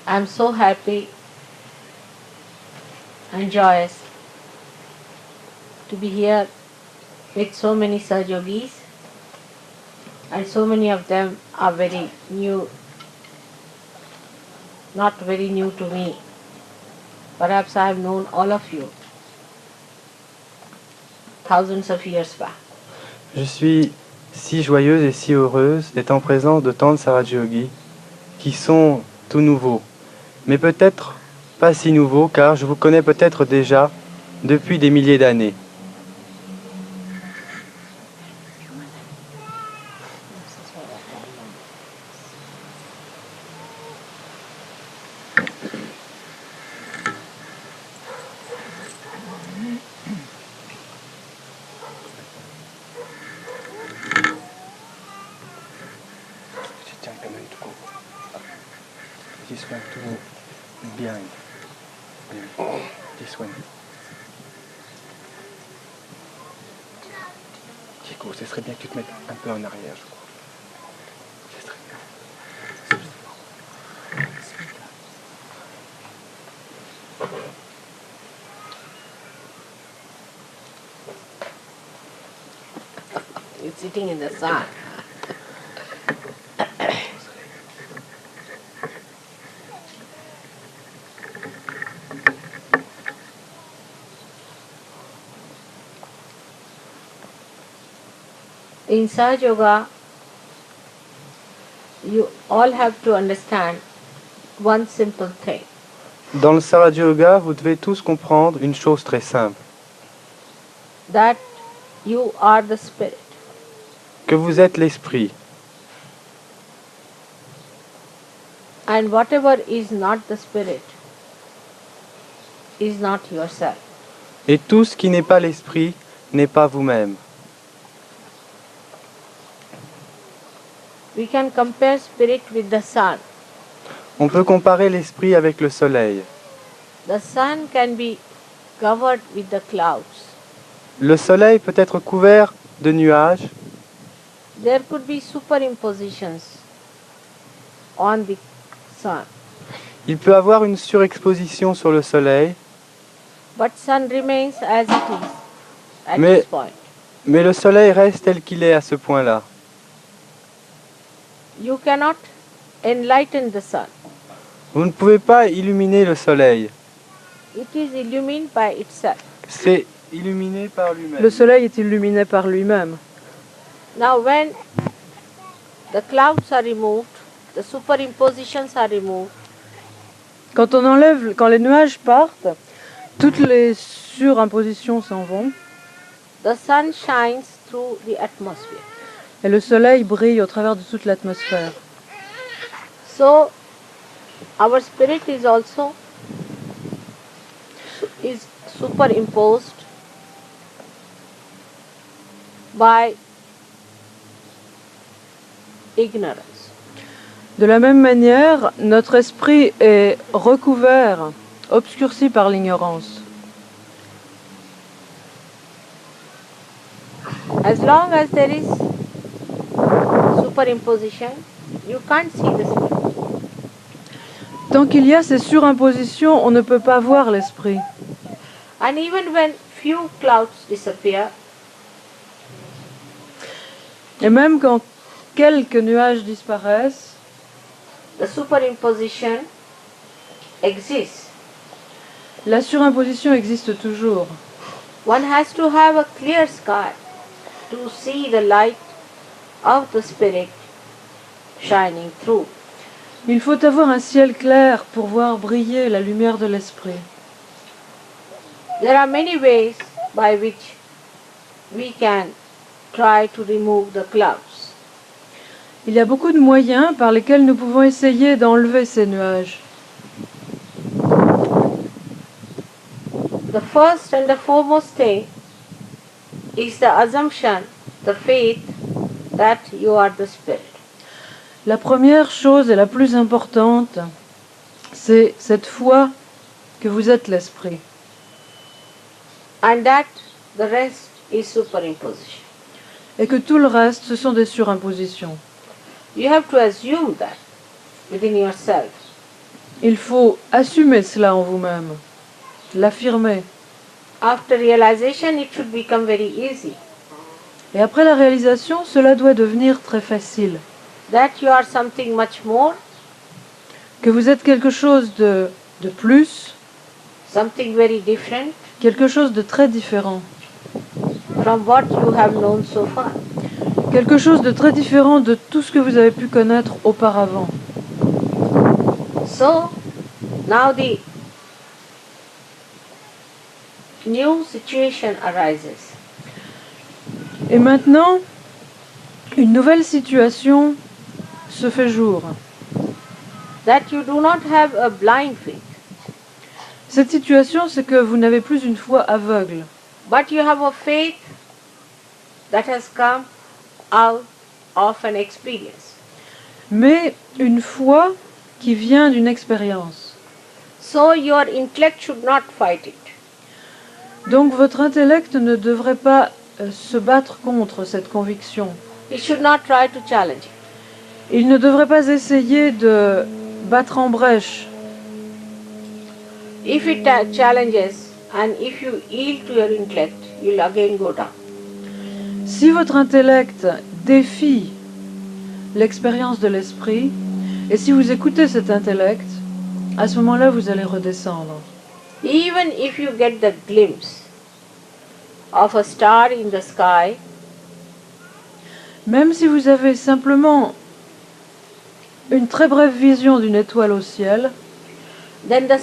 I'm so happy and joyous to be here with so many Saj Yogis, and so many of them are very new, not very new to me. Perhaps I have known all of you thousands of years back. Je suis si joyeuse et si heureuse d'être en présence de tant de Saj Yogis qui sont tout nouveaux, mais peut-être pas si nouveaux car je vous connais peut-être déjà depuis des milliers d'années. This one to behind. This one. Chico, ce serait bien que tu te mettes un peu en arrière, je crois. Ce serait bien. You're sitting in the sun. In Sahaja Yoga, you all have to understand one simple thing. Dans le Saj Yoga, vous devez tous comprendre une chose très simple, That you are the spirit. que vous êtes l'esprit. And whatever is not the spirit is not yourself. Et tout ce qui n'est pas l'esprit n'est pas vous-même. We can compare spirit with the sun. On peut comparer l'esprit avec le soleil. The sun can be covered with the clouds. Le soleil peut être couvert de nuages. There could be superimpositions on the sun. Il peut avoir une surexposition sur le soleil, But sun remains as it is at Mais- this point. mais le soleil reste tel qu'il est à ce point-là. You cannot enlighten the sun. Vous ne pouvez pas illuminer le soleil. It is illumined by itself. C'est illuminé par lui-même. Le soleil est illuminé par lui-même. Now when the clouds are removed, the superimpositions are removed, Quand les nuages partent, toutes les surimpositions s'en vont the sun shines through the atmosphere. et le soleil brille au travers de toute l'atmosphère. So our spirit is also is superimposed by ignorance. De la même manière, notre esprit est recouvert, obscurci par l'ignorance. As long as there is superimposition, you can't see the spirit. Tant qu'il y a ces surimpositions, on ne peut pas voir l'esprit. And even when few clouds disappear, Et même quand quelques nuages disparaissent, the superimposition exists. la surimposition existe toujours. One has to have a clear sky to see the light of the spirit shining through. Il faut avoir un ciel clair pour voir briller la lumière de l'esprit. There are many ways by which we can try to remove the clouds. Il y a beaucoup de moyens par lesquels nous pouvons essayer d'enlever ces nuages. The first and the foremost thing is the assumption, the faith that you are the spirit. La première chose et la plus importante, c'est cette foi que vous êtes l'esprit. And that the rest is superimposition. Et que tout le reste, ce sont des surimpositions. You have to assume that within yourself. Il faut assumer cela en vous-même, l'affirmer. After realization, it should become very easy. Et après la réalisation, cela doit devenir très facile. That you are something much more, Que vous êtes quelque chose de plus, something very different quelque chose de très différent. from what you have known so far. Quelque chose de très différent de tout ce que vous avez pu connaître auparavant. So, now the new situation arises. Et maintenant, une nouvelle situation se fait jour. That you do not have a blind faith, Cette situation, c'est que vous n'avez plus une foi aveugle, but you have a faith that has come out of an experience. mais une foi qui vient d'une expérience. So your intellect should not fight it. Donc votre intellect ne devrait pas se battre contre cette conviction. It should not try to challenge it. Il ne devrait pas essayer de battre en brèche. If it challenges and if you yield to your intellect, you'll again go down. Si votre intellect défie l'expérience de l'esprit, et si vous écoutez cet intellect, à ce moment-là, vous allez redescendre. Even if you get the glimpse of a star in the sky, Même si vous avez simplement une très brève vision d'une étoile au ciel, then the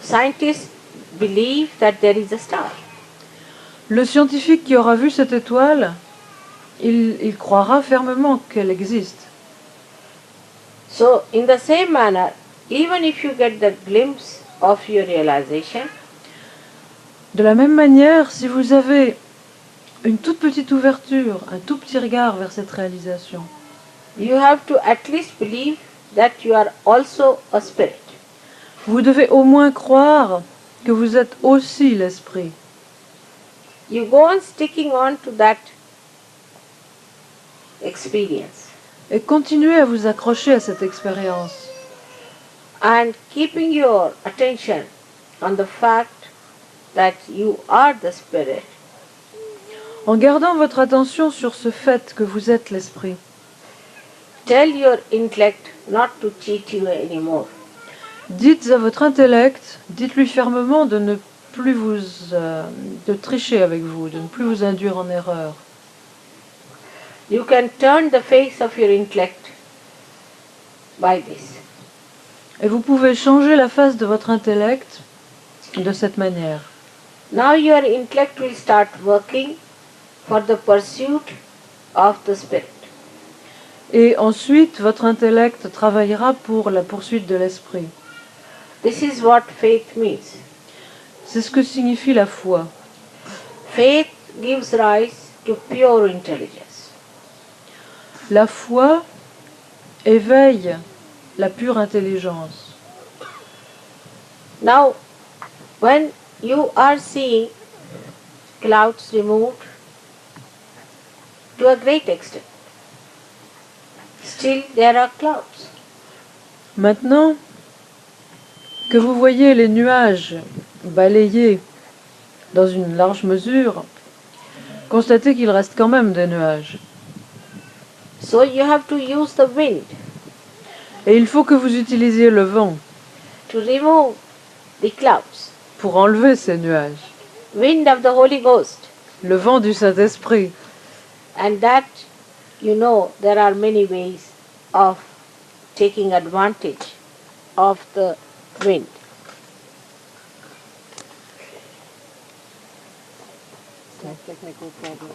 scientists believe that there is a star. le scientifique qui aura vu cette étoile, il croira fermement qu'elle existe. So, in the same manner, even if you get the glimpse of your realization, De la même manière, si vous avez une toute petite ouverture, un tout petit regard vers cette réalisation, you have to at least believe that you are also a spirit. vous devez au moins croire que vous êtes aussi l'esprit. You go on sticking on to that experience Et continuez à vous accrocher à cette expérience. and keeping your attention on the fact that you are the spirit. En gardant votre attention sur ce fait que vous êtes l'esprit. Tell your intellect not to cheat you anymore. Dites à votre intellect, dites-lui fermement de ne plus de tricher avec vous, de ne plus vous induire en erreur. You can turn the face of your intellect by this. Et vous pouvez changer la face de votre intellect de cette manière. Now your intellect will start working for the pursuit of the spirit. Et ensuite, votre intellect travaillera pour la poursuite de l'esprit. This is what faith means. C'est ce que signifie la foi. Faith gives rise to pure intelligence. La foi éveille la pure intelligence. Now, when you are seeing clouds removed to a great extent, still there are clouds. Maintenant que vous voyez les nuages balayés dans une large mesure, constatez qu'il reste quand même des nuages. So you have to use the wind Et il faut que vous utilisiez le vent to remove the clouds. pour enlever ces nuages. Wind of the Holy Ghost. Le vent du Saint-Esprit. And that, you know, there are many ways of taking advantage of the wind. Technical problem.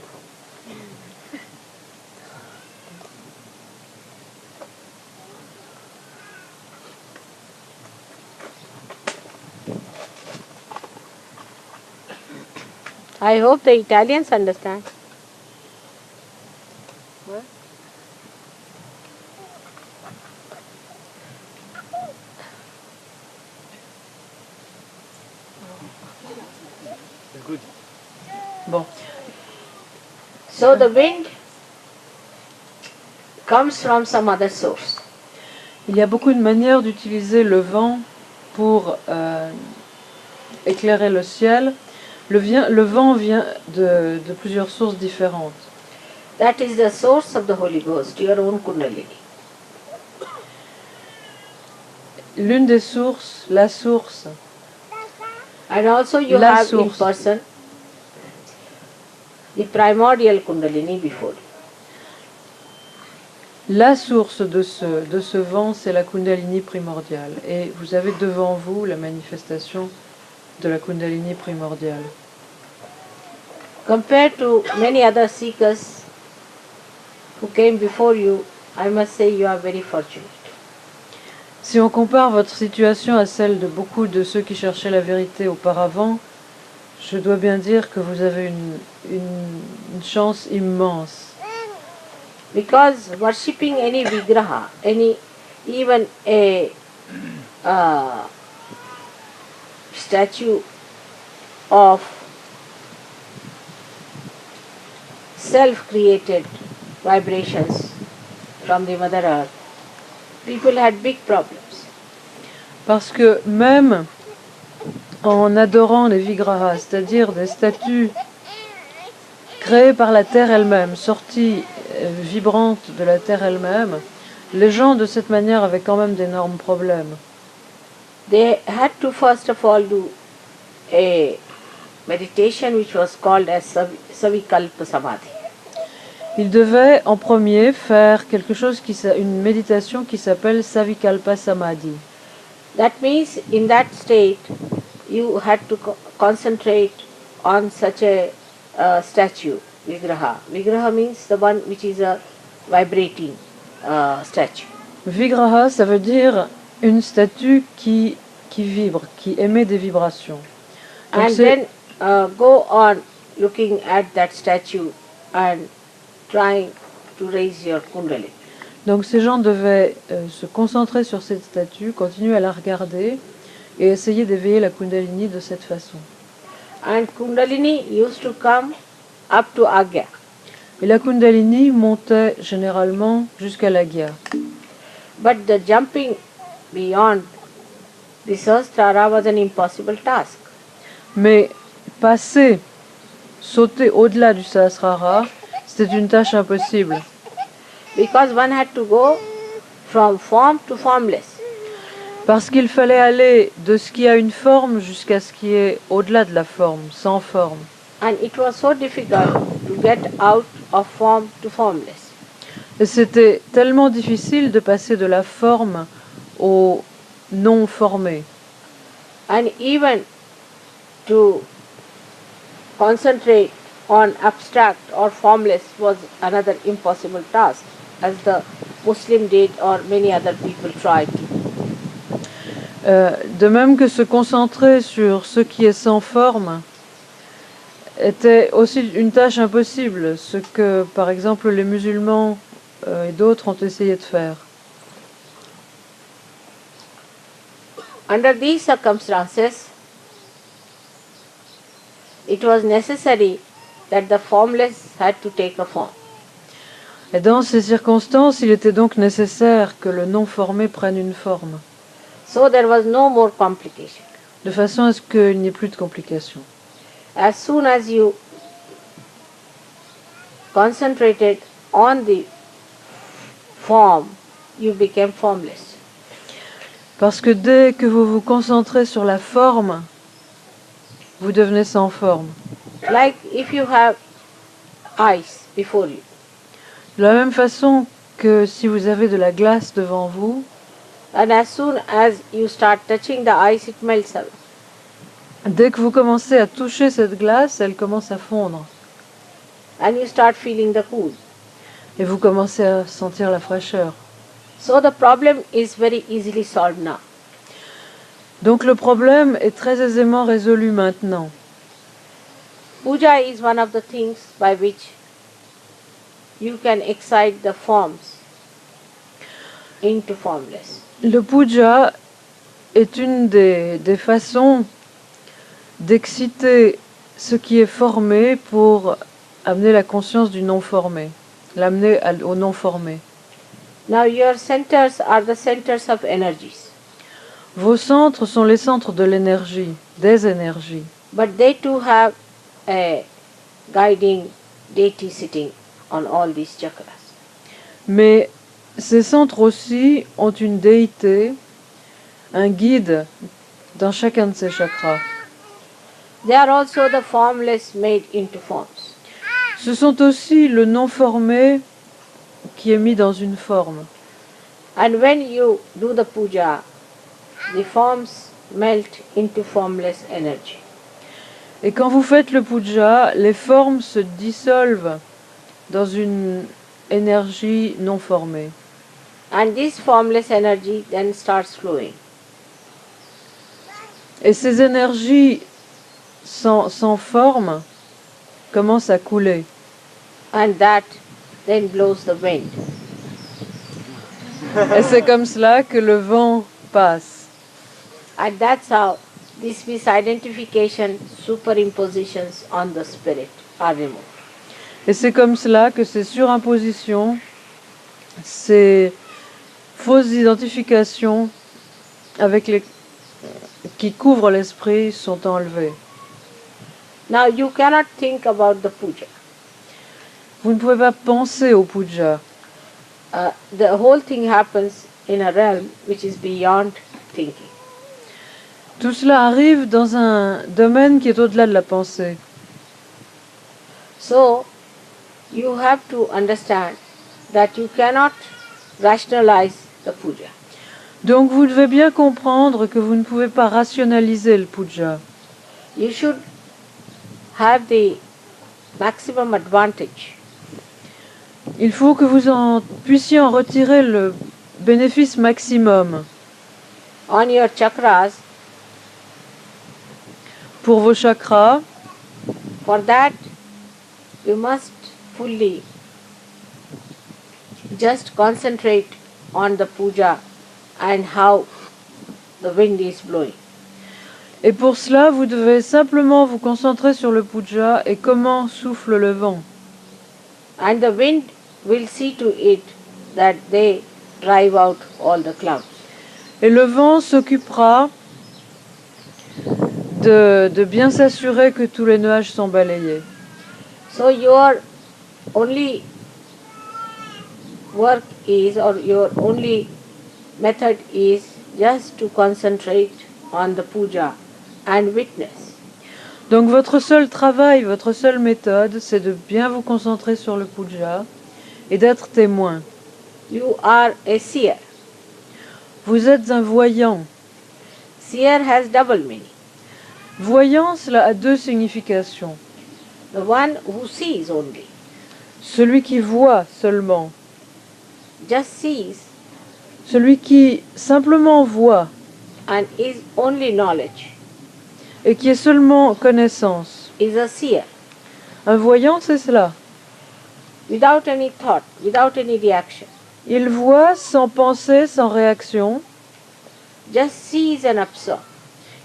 I hope the Italians understand. What? Good. Bon. So the wind comes from some other source. Il y a beaucoup de manières d'utiliser le vent pour éclairer le ciel, le vent vient de plusieurs sources différentes. That is the source of the Holy Ghost, your own Kundalini. L'une des sources, la source, And also you La have in source. person the primordial Kundalini before you. la source de ce vent, c'est la Kundalini primordiale. Et vous avez devant vous la manifestation de la Kundalini primordiale. Compared to many other seekers who came before you, I must say you are very fortunate. Si on compare votre situation à celle de beaucoup de ceux qui cherchaient la vérité auparavant, je dois bien dire que vous avez une chance immense. Because worshipping any vigraha, even a statue of self-created vibrations from the Mother Earth, people had big problems. Parce que même en adorant les vigrahas, c'est-à-dire des statues créées par la terre elle-même, sorties vibrantes de la terre elle-même, les gens de cette manière avaient quand même d'énormes problèmes. They had to first of all do a meditation which was called as Savikalpa Samadhi. Ils devaient en premier faire quelque chose une méditation qui s'appelle Savikalpa Samadhi. That means in that state you had to concentrate on such a statue, vigraha. Vigraha means the one which is a vibrating statue. Vigraha, ça veut dire une statue qui vibre, qui émet des vibrations. Donc And then go on looking at that statue and trying to raise your kundalini. Donc ces gens devaient se concentrer sur cette statue, continuer à la regarder et essayer d'éveiller la Kundalini de cette façon. And kundalini used to come up to Agya. Et la Kundalini montait généralement jusqu'à l'Agya. But the jumping beyond the Sahasrara was an impossible task. Mais sauter au-delà du Sahasrara, c'était une tâche impossible. Because one had to go from form to formless. Parce qu'il fallait aller de ce qui a une forme jusqu'à ce qui est au-delà de la forme, sans forme. And it was so difficult to get out of form to formless. Et c'était tellement difficile de passer de la forme au non formé. And even to concentrate on abstract or formless was another impossible task, as the Muslim did or many other people tried. De même que se concentrer sur ce qui est sans forme était aussi une tâche impossible, ce que par exemple les musulmans et d'autres ont essayé de faire. Under these circumstances, it was necessary that the formless had to take a form. Et dans ces circonstances, il était donc nécessaire que le non formé prenne une forme, So there was no more complication. de façon à ce qu'il n'y ait plus de complications. As soon as you concentrated on the form, you became formless. Parce que dès que vous vous concentrez sur la forme, vous devenez sans forme. Like if you have ice before you, De la même façon que si vous avez de la glace devant vous, and as soon as you start touching the ice, it melts away. dès que vous commencez à toucher cette glace, elle commence à fondre. And you start feeling the cool. Et vous commencez à sentir la fraîcheur. So the problem is very easily solved now. Donc le problème est très aisément résolu maintenant. Puja is one of the things by which you can excite the forms into formless. Le puja est une des façons d'exciter ce qui est formé pour amener la conscience du non formé, l'amener au non formé. Now your centers are the centers of energies. Vos centres sont les centres de l'énergie, des énergies. but they too have a guiding deity sitting on all these chakras. Mais ces centres aussi ont une déité, un guide dans chacun de ces chakras. They are also the formless made into forms. Ce sont aussi le non formé qui est mis dans une forme. And when you do the puja, the forms melt into formless energy. Et quand vous faites le puja, les formes se dissolvent dans une énergie non formée. And this formless energy then starts flowing. Et ces énergies sans forme commencent à couler. And that then blows the wind. Et c'est comme cela que le vent passe. And that's how these misidentification superimpositions on the spirit are removed. Et c'est comme cela que ces surimpositions, ces fausses identifications qui couvrent l'esprit sont enlevées. Now you cannot think about the puja. Vous ne pouvez pas penser au puja. The whole thing happens in a realm which is beyond thinking. Tout cela arrive dans un domaine qui est au-delà de la pensée. So you have to understand that you cannot rationalize the puja. Donc vous devez bien comprendre que vous ne pouvez pas rationaliser le puja. You should have the maximum advantage. Il faut que vous puissiez en retirer le bénéfice maximum On your chakras. pour vos chakras. For that, you must fully just concentrate on the puja and how the wind is blowing. Et pour cela, vous devez simplement vous concentrer sur le puja et comment souffle le vent. And the wind will see to it that they drive out all the clouds. Et le vent s'occupera de bien s'assurer que tous les nuages sont balayés. So your only work is, or your only method is just to concentrate on the puja and witness. Donc votre seul travail, votre seule méthode, c'est de bien vous concentrer sur le puja et d'être témoin. You are a seer. Vous êtes un voyant. Seer has double meaning. Voyant, cela a deux significations. The one who sees only, Celui qui voit seulement. just sees Celui qui simplement voit and is only knowledge, et qui est seulement connaissance. is a seer. Un voyant, c'est cela. Without any thought, without any reaction. Il voit sans pensée, sans réaction. Just sees and absorbs.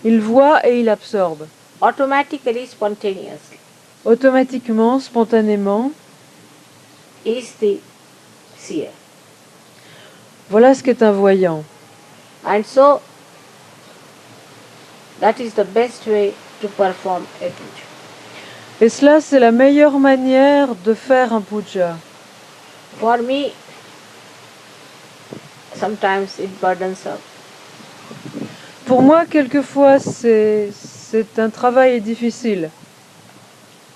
Il voit et il absorbe. Automatically, spontaneously. Automatiquement, spontanément. Is the seer. Voilà ce qu'est un voyant. And so, that is the best way to perform a puja. Et cela, c'est la meilleure manière de faire un puja. For me, sometimes it burdens up. Pour moi, quelquefois, c'est un travail difficile.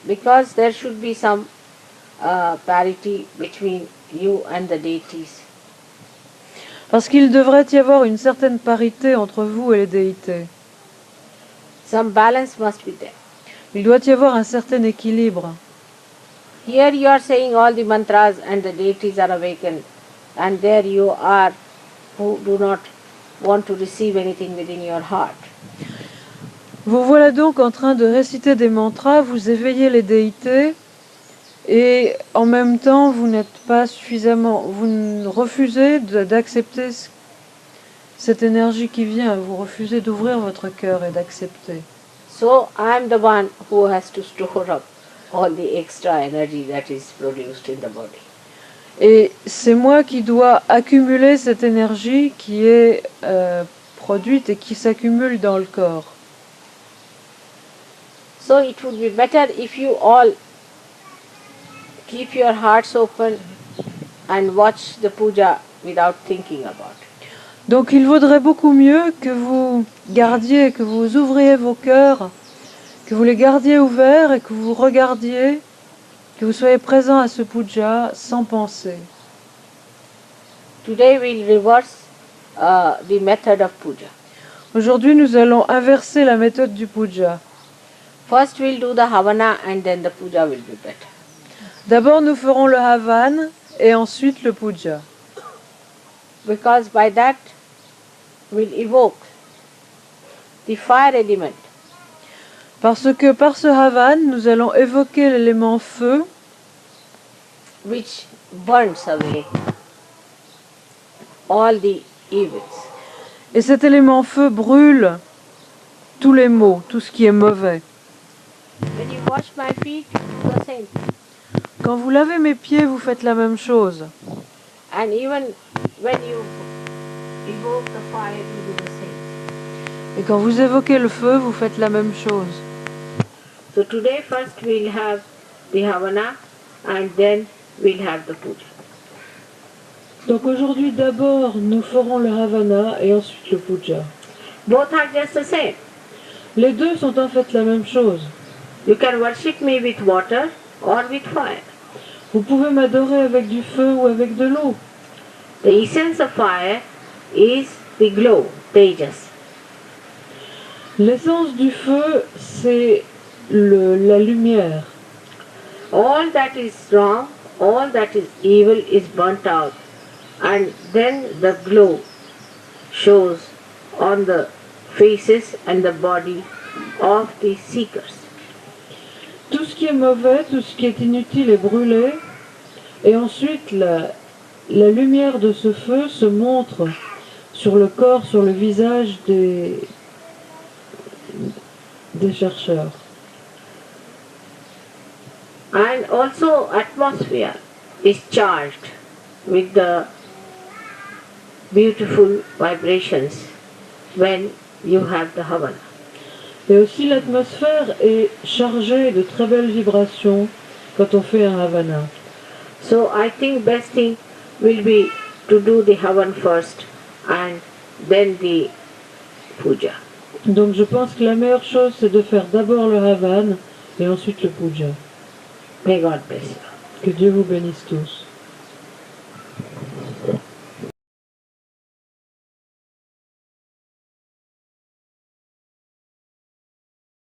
Because there should be some parity between you and the deities. Parce qu'il devrait y avoir une certaine parité entre vous et les déités. Some balance must be there. Il doit y avoir un certain équilibre. Here you are saying all the mantras and the deities are awakened, and there you are who do not want to receive anything within your heart. Vous voilà donc en train de réciter des mantras, vous éveillez les déités, et en même temps vous n'êtes pas suffisamment, vous refusez d'accepter cette énergie qui vient, vous refusez d'ouvrir votre cœur et d'accepter. So I am the one who has to store up all the extra energy that is produced in the body. Et c'est moi qui dois accumuler cette énergie qui est produite et qui s'accumule dans le corps. So it would be better if you all keep your hearts open and watch the puja without thinking about it. Donc il vaudrait beaucoup mieux que vous gardiez, que vous ouvriez vos cœurs, que vous les gardiez ouverts et que vous regardiez, que vous soyez présents à ce puja sans penser. Today we'll reverse the method of puja. Aujourd'hui, nous allons inverser la méthode du puja. First we'll do the Havana and then the puja will be better. D'abord, nous ferons le Havan et ensuite le puja. Because by that we'll evoke the fire element. Parce que par ce Havan, nous allons évoquer l'élément feu Which burns away all the evils. et cet élément feu brûle tous les maux, tout ce qui est mauvais. When you wash my feet, do the same. Quand vous lavez mes pieds, vous faites la même chose. And even when you evoke the fire, you do the same. Et quand vous évoquez le feu, vous faites la même chose. So today first we'll have the Havana and then we'll have the puja. Donc aujourd'hui, d'abord, nous ferons le Havana et ensuite le puja. Both are just the same. Les deux sont en fait la même chose. You can worship me with water or with fire. Vous pouvez m'adorer avec du feu ou avec de l'eau. The essence of fire is the glow, tejas. L'essence du feu, c'est la lumière. All that is wrong, all that is evil is burnt out, and then the glow shows on the faces and the body of the seekers. Tout ce qui est mauvais, tout ce qui est inutile est brûlé. Et ensuite, la lumière de ce feu se montre sur le corps, sur le visage des chercheurs. And also atmosphere is charged with the beautiful vibrations when you have the Havan. Et aussi l'atmosphère est chargée de très belles vibrations quand on fait un Havana. So I think best thing will be to do the Havan first and then the puja. Donc je pense que la meilleure chose c'est de faire d'abord le Havan et ensuite le puja. May God bless you. Que Dieu vous bénisse tous.